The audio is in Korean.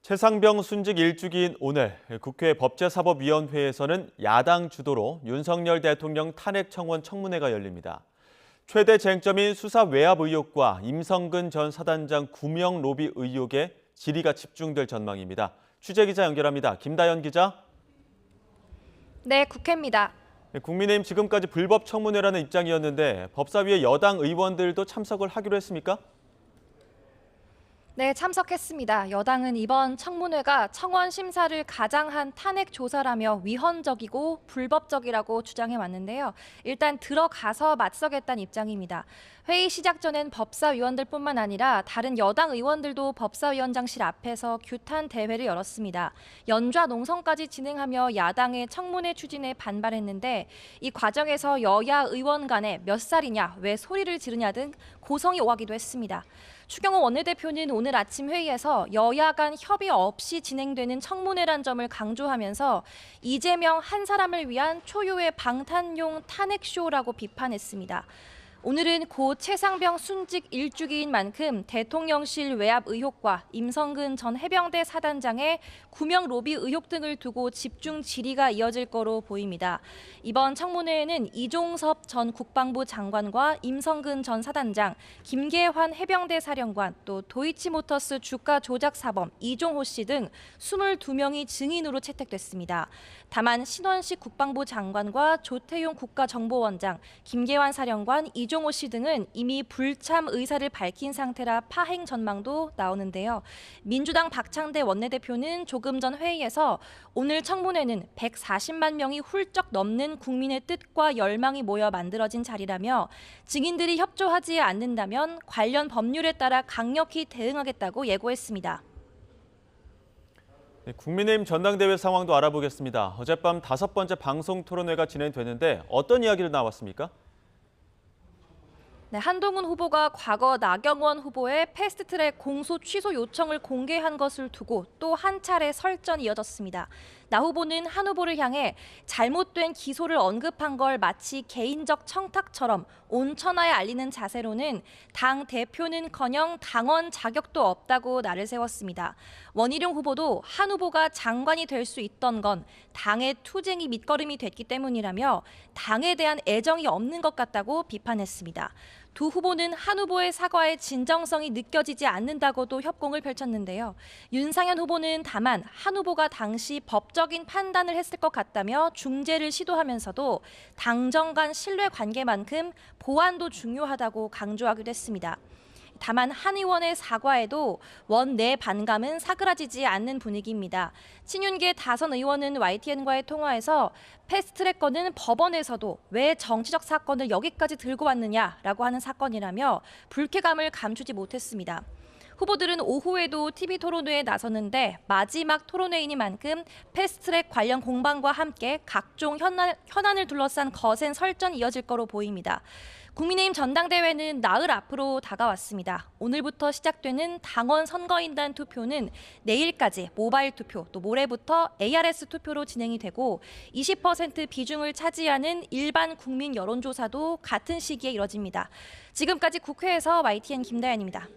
최상병 순직 일주기인 오늘 국회 법제사법위원회에서는 야당 주도로 윤석열 대통령 탄핵 청원 청문회가 열립니다. 최대 쟁점인 수사 외압 의혹과 임성근 전 사단장 구명 로비 의혹에 질의가 집중될 전망입니다. 취재기자 연결합니다. 김다연 기자. 네, 국회입니다. 국민의힘 지금까지 불법 청문회라는 입장이었는데 법사위의 여당 의원들도 참석을 하기로 했습니까? 네, 참석했습니다. 여당은 이번 청문회가 청원 심사를 가장한 탄핵 조사라며 위헌적이고 불법적이라고 주장해 왔는데요. 일단 들어가서 맞서겠다는 입장입니다. 회의 시작 전엔 법사위원들뿐만 아니라 다른 여당 의원들도 법사위원장실 앞에서 규탄 대회를 열었습니다. 연좌 농성까지 진행하며 야당의 청문회 추진에 반발했는데 이 과정에서 여야 의원 간에 몇 살이냐, 왜 소리를 지르냐 등 고성이 오가기도 했습니다. 추경호 원내대표는 오늘 아침 회의에서 여야 간 협의 없이 진행되는 청문회란 점을 강조하면서 이재명 한 사람을 위한 초유의 방탄용 탄핵쇼라고 비판했습니다. 오늘은 고 최상병 순직 일주기인 만큼 대통령실 외압 의혹과 임성근 전 해병대 사단장의 구명 로비 의혹 등을 두고 집중 질의가 이어질 거로 보입니다. 이번 청문회에는 이종섭 전 국방부 장관과 임성근 전 사단장, 김계환 해병대 사령관, 또 도이치모터스 주가 조작 사범 이종호 씨 등 22명이 증인으로 채택됐습니다. 다만 신원식 국방부 장관과 조태용 국가정보원장, 김계환 사령관, 이종호 씨 등은 이미 불참 의사를 밝힌 상태라 파행 전망도 나오는데요. 민주당 박창대 원내대표는 조금 전 회의에서 오늘 청문회는 140만 명이 훌쩍 넘는 국민의 뜻과 열망이 모여 만들어진 자리라며 증인들이 협조하지 않는다면 관련 법률에 따라 강력히 대응하겠다고 예고했습니다. 국민의힘 전당대회 상황도 알아보겠습니다. 어젯밤 5번째 방송 토론회가 진행되는데 어떤 이야기를 나왔습니까? 네, 한동훈 후보가 과거 나경원 후보의 패스트트랙 공소 취소 요청을 공개한 것을 두고 또 한 차례 설전이 이어졌습니다. 나 후보는 한 후보를 향해 잘못된 기소를 언급한 걸 마치 개인적 청탁처럼 온 천하에 알리는 자세로는 당 대표는커녕 당원 자격도 없다고 날을 세웠습니다. 원희룡 후보도 한 후보가 장관이 될 수 있던 건 당의 투쟁이 밑거름이 됐기 때문이라며 당에 대한 애정이 없는 것 같다고 비판했습니다. 두 후보는 한 후보의 사과에 진정성이 느껴지지 않는다고도 협공을 펼쳤는데요. 윤상현 후보는 다만 한 후보가 당시 법적인 판단을 했을 것 같다며 중재를 시도하면서도 당정 간 신뢰 관계만큼 보완도 중요하다고 강조하기도 했습니다. 다만 한 의원의 사과에도 원내 반감은 사그라지지 않는 분위기입니다. 친윤계 다선 의원은 YTN과의 통화에서 패스트트랙 건은 법원에서도 왜 정치적 사건을 여기까지 들고 왔느냐라고 하는 사건이라며 불쾌감을 감추지 못했습니다. 후보들은 오후에도 TV 토론회에 나섰는데 마지막 토론회이니만큼 패스트트랙 관련 공방과 함께 각종 현안을 둘러싼 거센 설전이 이어질 거로 보입니다. 국민의힘 전당대회는 나흘 앞으로 다가왔습니다. 오늘부터 시작되는 당원 선거인단 투표는 내일까지 모바일 투표, 또 모레부터 ARS 투표로 진행이 되고 20% 비중을 차지하는 일반 국민 여론조사도 같은 시기에 이뤄집니다. 지금까지 국회에서 YTN 김다연입니다.